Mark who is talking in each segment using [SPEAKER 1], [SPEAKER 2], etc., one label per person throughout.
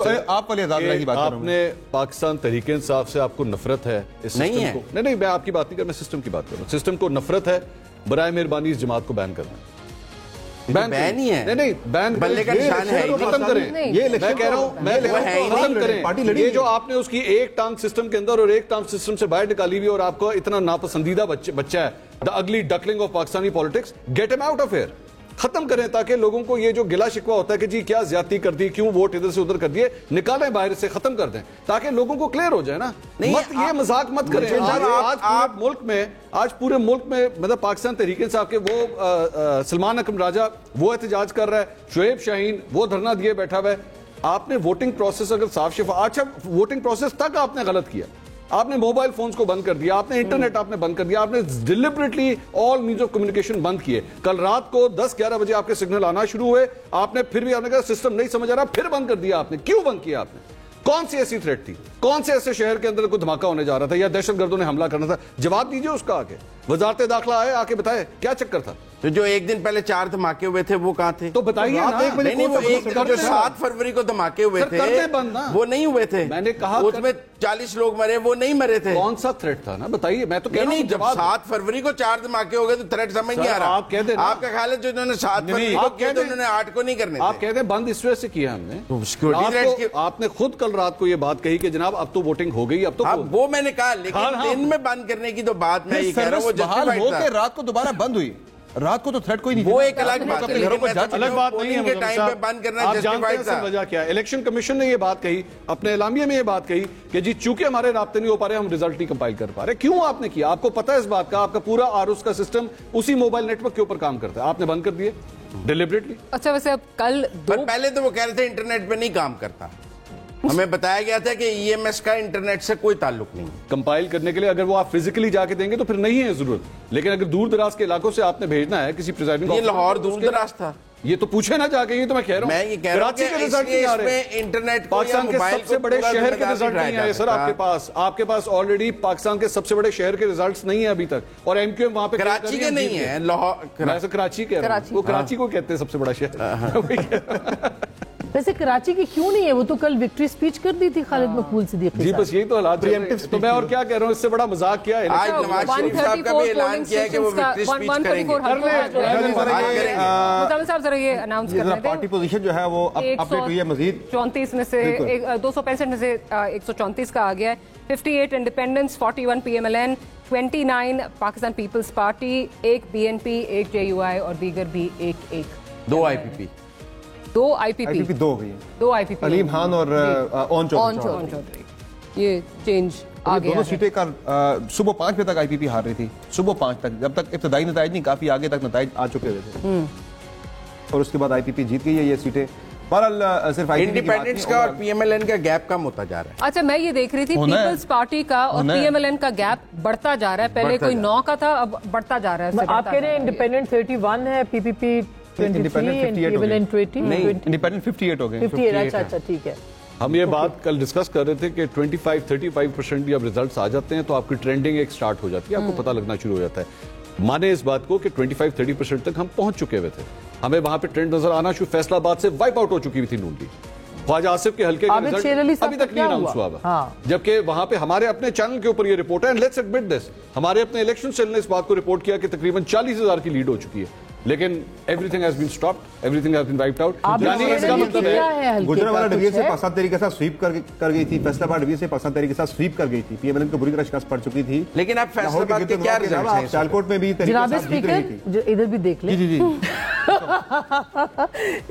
[SPEAKER 1] आप वाले आजाद की बात कर रहा हूं।
[SPEAKER 2] आपने पाकिस्तान तहरीक इंसाफ से आपको नफरत है इस सिस्टम को? नहीं, मैं आपकी बात नहीं कर, मैं सिस्टम की बात कर रहा हूं। सिस्टम को नफरत है, बराए मेहरबानी इस जमात को बैन करना।
[SPEAKER 3] बैन ही है,
[SPEAKER 2] नहीं बैन
[SPEAKER 3] बल्ले का निशान है,
[SPEAKER 2] खत्म करें। ये मैं कह रहा हूं, मैं खत्म करें। ये जो आपने उसकी एक टांग सिस्टम के अंदर और एक टांग सिस्टम से बाहर निकाली हुई और आपको इतना नापसंदीदा बच्चा है, the ugly duckling of Pakistani politics, get him out of here. खत्म करें ताकि लोगों को ये जो गिला शिकवा होता है कि जी क्या ज्यादती कर दी, क्यों वोट इधर से उधर कर दिए, निकालें बाहर से, खत्म कर दें ताकि लोगों को क्लियर हो जाए ना। मत ये मजाक मत करें। आज पूरे मुल्क में मतलब पाकिस्तान तहरीक इंसाफ के वो सलमान अकरम राजा वो एहतजाज कर रहा है, शुएब शाहीन वो धरना दिए बैठा हुआ है। आपने वोटिंग प्रोसेस अगर साफ शफा, अच्छा वोटिंग प्रोसेस तक आपने गलत किया, आपने मोबाइल फोन्स को बंद कर दिया, आपने इंटरनेट आपने बंद कर दिया, आपने deliberately all means of communication बंद किए। कल रात को 10-11 बजे आपके सिग्नल आना शुरू हुए, आपने फिर भी आपने कहा सिस्टम नहीं समझ आ रहा, फिर बंद कर दिया आपने। क्यों बंद किया आपने? कौन सी ऐसी थ्रेट थी? कौन से ऐसे शहर के अंदर कोई धमाका होने जा रहा था या दहशतगर्दों ने हमला करना था? जवाब दीजिए उसका आके। वजारत दाखिला आए, आके बताए क्या चक्कर था।
[SPEAKER 3] तो जो एक दिन पहले 4 धमाके हुए थे वो कहां थे?
[SPEAKER 2] तो बताइए ना।
[SPEAKER 3] नहीं, वो एक जो 7 फरवरी को धमाके हुए थे वो नहीं हुए थे।
[SPEAKER 2] मैंने कहा
[SPEAKER 3] उसमें 40 लोग मरे, वो नहीं मरे थे।
[SPEAKER 2] कौन सा थ्रेट था ना बताइए। मैं तो कह रहा हूं
[SPEAKER 3] जब 7 फरवरी को 4 धमाके हो गए तो थ्रेट समझ नहीं आ रहा।
[SPEAKER 2] आप कह दें,
[SPEAKER 3] आपका ख्याल है जो इन्होंने 7 फरवरी को किया तो उन्होंने 8 को नहीं करने थे?
[SPEAKER 2] आप कहते हैं बंद इस वजह से किया हमने
[SPEAKER 3] सिक्योरिटी।
[SPEAKER 2] आपने खुद कल रात को ये बात कही कि जनाब अब तो वोटिंग हो गई, अब तो
[SPEAKER 3] वो मैंने कहा, लेकिन दिन में बंद करने की तो बात मैं ये कह रहा हूं वो जस्टिफाइड था।
[SPEAKER 1] रात को दोबारा बंद हुई, रात को तो थ्रेट कोई नहीं,
[SPEAKER 3] वो एक अलग बात है,
[SPEAKER 2] घरों पर अलग बात नहीं है।
[SPEAKER 3] टाइम पे बंद करना जस्टिफाइड था।
[SPEAKER 2] वजह क्या है? इलेक्शन कमीशन ने ये बात कही, अपने एलामिया में ये बात कही कि जी चूंकि हमारे राब्ते नहीं हो पा रहे, हम रिजल्ट नहीं कंपाइल कर पा रहे। क्यों आपने किया? आपको पता है इस बात का, आपका पूरा आरओएस का सिस्टम उसी मोबाइल नेटवर्क के ऊपर काम करता है, आपने बंद कर दिए डिलिबरेटली।
[SPEAKER 4] अच्छा वैसे अब कल
[SPEAKER 3] पहले तो वो कह रहे थे इंटरनेट पे नहीं काम करता, हमें बताया गया था कि ईएमएस का इंटरनेट से कोई ताल्लुक नहीं है।
[SPEAKER 2] कंपाइल करने के लिए अगर वो आप फिजिकली जाके देंगे तो फिर नहीं है जरूरत, लेकिन अगर दूर दराज के इलाकों से आपने भेजना है किसी प्रिजाइडिंग,
[SPEAKER 3] ये लाहौर दूर दराज था,
[SPEAKER 2] ये तो पूछे ना जाके। ये तो मैं कह रहा हूं,
[SPEAKER 3] मैं ये कह रहा हूं कि इसमें इंटरनेट
[SPEAKER 2] पाकिस्तान के सबसे बड़े शहर के रिजल्ट नहीं आए सर आपके पास ऑलरेडी पाकिस्तान के सबसे बड़े शहर के रिजल्ट्स नहीं है अभी तक, और एमक्यूएम वहां पे
[SPEAKER 3] कराची के नहीं है, लाहौर
[SPEAKER 2] कराची कह रहा हूं, वो कराची को कहते हैं सबसे बड़ा शहर।
[SPEAKER 5] वैसे कराची की क्यों नहीं है? वो तो कल विक्ट्री स्पीच कर दी थी खालिद मकबूल सिद्दीकी
[SPEAKER 2] जी, बस यही तो हालात है। तो मैं और क्या कह रहा हूँ, इससे बड़ा मजाक क्या है?
[SPEAKER 3] आज नवाज शरीफ साहब का भी ऐलान किया है कि वो विक्ट्री स्पीच करेंगे।
[SPEAKER 4] साहब जरा ये अनाउंस कर दें,
[SPEAKER 1] पार्टी पोजीशन जो है वो अपडेट हुई है मजीद
[SPEAKER 4] 34 में से 265 में से 134 का आ गया है। 58 independence, 41 PMLN, 29 Pakistan People's Party, 1 BNP, 1 JUI और दीगर भी 1-1।
[SPEAKER 3] 2 IPP
[SPEAKER 1] 2 गई,
[SPEAKER 4] 2 IPP
[SPEAKER 1] अलीम खान और ओन
[SPEAKER 4] चौधरी। ये चेंज आ गया।
[SPEAKER 1] दोनों सीटें का सुबह 5 बजे तक IPP हार रही थी, सुबह 5 तक, जब तक इब्तदाई नताइज नहीं, काफी आगे तक नताइज आ चुके हुए थे, और उसके बाद IPP जीत गई है ये सीटें। बहरहाल सिर्फ
[SPEAKER 3] इंडिपेंडेंस का और PMLN का गैप कम होता जा रहा है।
[SPEAKER 4] अच्छा मैं ये देख रही थी पीपल्स पार्टी का और PMLN का गैप बढ़ता जा रहा है, पहले कोई 9 का था, अब बढ़ता जा रहा है।
[SPEAKER 5] आप कह रहे हैं इंडिपेंडेंट 31 है, PPP
[SPEAKER 1] 23, इंडिपेंडेंट 58 हो गए।
[SPEAKER 5] 58, अच्छा ठीक है।
[SPEAKER 2] हम ये बात कल डिस्कस कर रहे थे कि 25-35% भी अब रिजल्ट्स आ जाते हैं तो आपकी ट्रेंडिंग एक स्टार्ट हो जाती है, आपको पता लगना शुरू हो जाता है। माने इस बात को कि 25-30% तक हम पहुंच चुके हुए थे, हमें वहां पे ट्रेंड नजर आना शुरू, फैसलाबाद से वाइप आउट हो चुकी थी नून लीग, ख्वाजा आसिफ के हल्के रिजल्ट अभी तक नहीं अनाउंस हुआ, जबकि वहां पे हमारे अपने चैनल के ऊपर ये रिपोर्ट है, लेट्स एडमिट दिस, हमारे अपने इलेक्शन सेल ने इस बात को रिपोर्ट किया कि तकरीबन 40,000 की लीड हो चुकी है, लेकिन everything has been stopped, everything has been wiped out. यानी इसका मतलब है
[SPEAKER 1] गुजरांवाला डिवीजन से पाकिस्तान तहरीक इंसाफ स्वीप कर गई थी, फैसलाबाद डिवीजन से पाकिस्तान तहरीक इंसाफ स्वीप कर गई थी, PMLN को बुरी तरह शिकस्त पड़ चुकी थी।
[SPEAKER 3] लेकिन अब फैसलाबाद के क्या रिजल्ट है?
[SPEAKER 1] सियालकोट में भी
[SPEAKER 5] जनाब स्पीकर इधर भी देख ले।
[SPEAKER 1] जी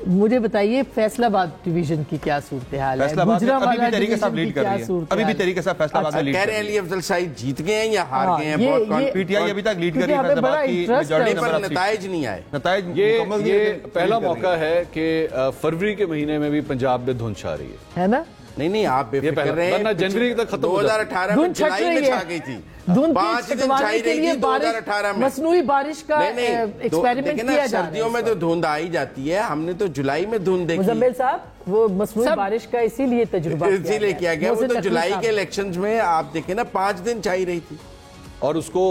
[SPEAKER 5] मुझे बताइए फैसलाबाद डिवीजन की क्या सूरत हाल है?
[SPEAKER 1] अभी भी तहरीक इंसाफ लीड कर रही है, अभी भी तहरीक इंसाफ फैसलाबाद में लीड कर रही है।
[SPEAKER 3] अली अफजल साहिब जीत गए हैं या हार गए हैं? बहुत
[SPEAKER 1] PTI अभी तक लीड कर रही है, फैसलाबाद की मेजॉरिटी
[SPEAKER 3] पर नताइज नहीं आए।
[SPEAKER 1] नताइज
[SPEAKER 2] ये पहला मौका है कि फरवरी के महीने में भी पंजाब में धुंध छा रही
[SPEAKER 5] है ना?
[SPEAKER 3] नहीं आप बेफिक्र रहे हैं,
[SPEAKER 2] जनवरी तक खत्म
[SPEAKER 3] 2018 में जुलाई में छा गई थी, 5 दिन छाई रही थी 2018 में।
[SPEAKER 5] मसनूई बारिश का एक्सपेरिमेंट किया जा रहा है।
[SPEAKER 3] सर्दियों में तो धुंध आई जाती है, हमने तो जुलाई में धुंध देखी।
[SPEAKER 5] मुजम्मिल साहब वो मसनूई बारिश का इसीलिए तजुर्बा
[SPEAKER 3] किया गया, वो तो जुलाई के इलेक्शंस में आप देखें ना 5 दिन छाई रही थी,
[SPEAKER 2] और उसको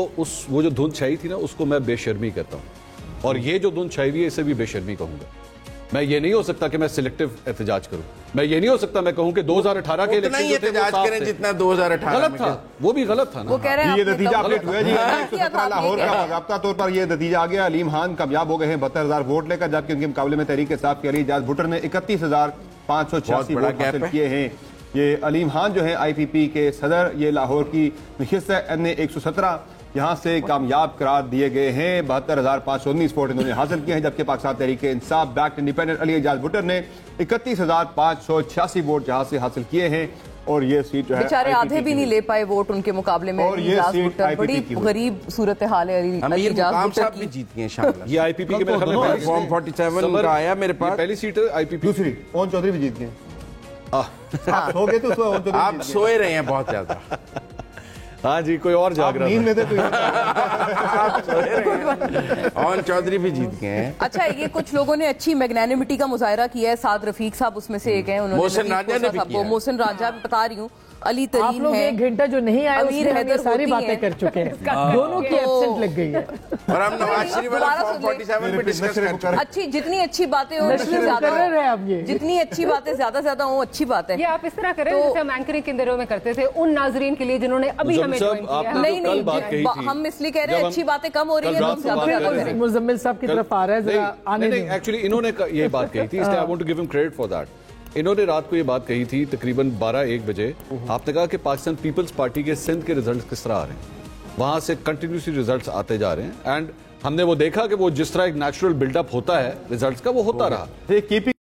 [SPEAKER 2] वो जो धुंध छाई थी ना उसको मैं बेशर्मी कहता हूँ, और ये जो धुंध छाई हुई है इसे भी बेशर्मी कहूंगा। मैं ये नहीं हो सकता कि मैं सिलेक्टिव एहतजाज करूं, मैं ये नहीं हो सकता मैं कहूं कि 2018 के
[SPEAKER 3] उतना ही
[SPEAKER 2] इलेक्शन
[SPEAKER 3] एहतजाज करें जितना 2018
[SPEAKER 2] गलत था, वो भी गलत था ना।
[SPEAKER 4] वो कह रहे हैं
[SPEAKER 1] ये
[SPEAKER 4] आपने
[SPEAKER 1] नतीजा
[SPEAKER 4] कब-
[SPEAKER 1] अपडेट हुआ जी। लाहौर का बाकायदा तौर पर ये नतीजा आ गया। अलीम खान कामयाब हो गए हैं 72,000 वोट लेकर, जबकि उनके मुकाबले में तहरीक इंसाफ के अली एजाज भुट्टर ने 31,586
[SPEAKER 3] बड़ा
[SPEAKER 1] वोट हासिल
[SPEAKER 3] गैप है।
[SPEAKER 1] किए हैं। ये अलीम खान जो है IPP के सदर, ये लाहौर की नशिस्त है NA 117, यहाँ से कामयाब करार दिए गए हैं। 72,519 वोट इन्होंने हासिल किए हैं, जबकि पाकिस्तान तहरीक इंसाफ बैक्ड इंडिपेंडेंट अली एजाज भुट्टर ने 31,586 वोट जहाँ से हासिल किए हैं। और ये सीट जो है
[SPEAKER 6] बेचारे
[SPEAKER 1] IPP
[SPEAKER 6] आधे भी
[SPEAKER 1] की
[SPEAKER 6] नहीं
[SPEAKER 1] है।
[SPEAKER 6] ले पाए वोट उनके मुकाबले में।
[SPEAKER 1] और ये
[SPEAKER 6] एजाज
[SPEAKER 1] सीट
[SPEAKER 6] भुट्टर,
[SPEAKER 1] IPP
[SPEAKER 6] बड़ी
[SPEAKER 1] की हुई।
[SPEAKER 6] गरीब सूरत हाल है अली
[SPEAKER 3] अमीर
[SPEAKER 6] एजाज
[SPEAKER 3] मुकाम
[SPEAKER 6] भुट्टर
[SPEAKER 3] साहब
[SPEAKER 6] की।
[SPEAKER 3] भी जीत गए शामिल।
[SPEAKER 2] ये IPP के मेरे ख्याल में पहली
[SPEAKER 3] फॉर्म 47 का आया मेरे पास।
[SPEAKER 2] पहली सीट है IPP।
[SPEAKER 1] दूसरी ओन चौधरी भी जीत गए। आप सो गए थे उसमें, ओन चौधरी
[SPEAKER 3] आप
[SPEAKER 1] जीत गए।
[SPEAKER 3] सोए रहे हैं बहुत ज्यादा।
[SPEAKER 2] हाँ जी, कोई और
[SPEAKER 1] आप
[SPEAKER 2] जाग रहा
[SPEAKER 1] नींद
[SPEAKER 2] था।
[SPEAKER 1] में थे कोई और।
[SPEAKER 3] और चौधरी भी जीत गए हैं।
[SPEAKER 6] अच्छा, ये कुछ लोगों ने अच्छी मैग्नानिमिटी का मुजाहरा किया है। साद रफीक साहब उसमें से एक हैं, उन्होंने
[SPEAKER 3] मोहसिन
[SPEAKER 6] नवीद
[SPEAKER 3] राजा ने
[SPEAKER 6] खोसा
[SPEAKER 3] भी
[SPEAKER 6] साहब
[SPEAKER 3] किया
[SPEAKER 6] को,
[SPEAKER 3] है।
[SPEAKER 6] मोहसिन राजा बता रही हूँ, अली
[SPEAKER 5] आप
[SPEAKER 6] तरीन
[SPEAKER 5] लोग
[SPEAKER 6] है,
[SPEAKER 5] एक घंटा जो नहीं आए
[SPEAKER 6] अमीर
[SPEAKER 5] उसमें हम ये
[SPEAKER 6] हैदर
[SPEAKER 5] सारी
[SPEAKER 6] होती
[SPEAKER 5] बातें
[SPEAKER 6] हैं।
[SPEAKER 5] कर चुके हैं। दोनों की एब्सेंट लग गई है।
[SPEAKER 3] और हम नवाज शरीफ वाला
[SPEAKER 6] दोबारा
[SPEAKER 3] फॉर्म
[SPEAKER 6] सुन ले।
[SPEAKER 3] 47 पे डिस्कस कर चुके हैं।
[SPEAKER 6] अच्छी जितनी अच्छी बातें हो
[SPEAKER 5] नशर मुकर्रर है अब ये।
[SPEAKER 6] जितनी अच्छी बातें ज्यादा ज्यादा हो अच्छी बात है।
[SPEAKER 4] ये आप इस तरह करें
[SPEAKER 6] तो-
[SPEAKER 4] जैसे हम एंकरिंग के दिनों में करते थे उन नाजरीन के लिए जिन्होंने अभी
[SPEAKER 2] मुजम्मिल
[SPEAKER 4] हमें
[SPEAKER 2] साहब,
[SPEAKER 4] ज्वाइन किया
[SPEAKER 2] आपने
[SPEAKER 4] है।
[SPEAKER 6] नहीं
[SPEAKER 2] कल
[SPEAKER 6] नहीं,
[SPEAKER 2] बात कही थी।
[SPEAKER 6] हम इसलिए कह रहे हैं
[SPEAKER 2] जब
[SPEAKER 6] अच्छी
[SPEAKER 2] हम-
[SPEAKER 6] बातें कम हो रही
[SPEAKER 2] कल
[SPEAKER 6] है,
[SPEAKER 2] रात
[SPEAKER 6] लोग
[SPEAKER 2] को
[SPEAKER 6] ज्यादा
[SPEAKER 2] बात
[SPEAKER 6] ज्यादा
[SPEAKER 2] कर रहे
[SPEAKER 6] करें।
[SPEAKER 2] थे।
[SPEAKER 5] मुजम्मिल साहब की तरफ आ रहा है, जरा आने
[SPEAKER 2] नहीं,
[SPEAKER 5] दें।
[SPEAKER 2] एक्चुअली इन्होंने ये बात कही थी, इसलिए I want to give him credit for that. इन्होंने रात को ये बात कही थी तकरीबन 12-1 बजे। आपने कहा कि पाकिस्तान पीपल्स पार्टी के सिंध के रिजल्ट किस तरह आ रहे हैं, वहां से कंटिन्यूसली रिजल्ट्स आते जा रहे हैं। एंड हमने वो देखा कि वो जिस तरह एक नेचुरल बिल्डअप होता है रिजल्ट्स का, वो होता रहा।
[SPEAKER 1] KP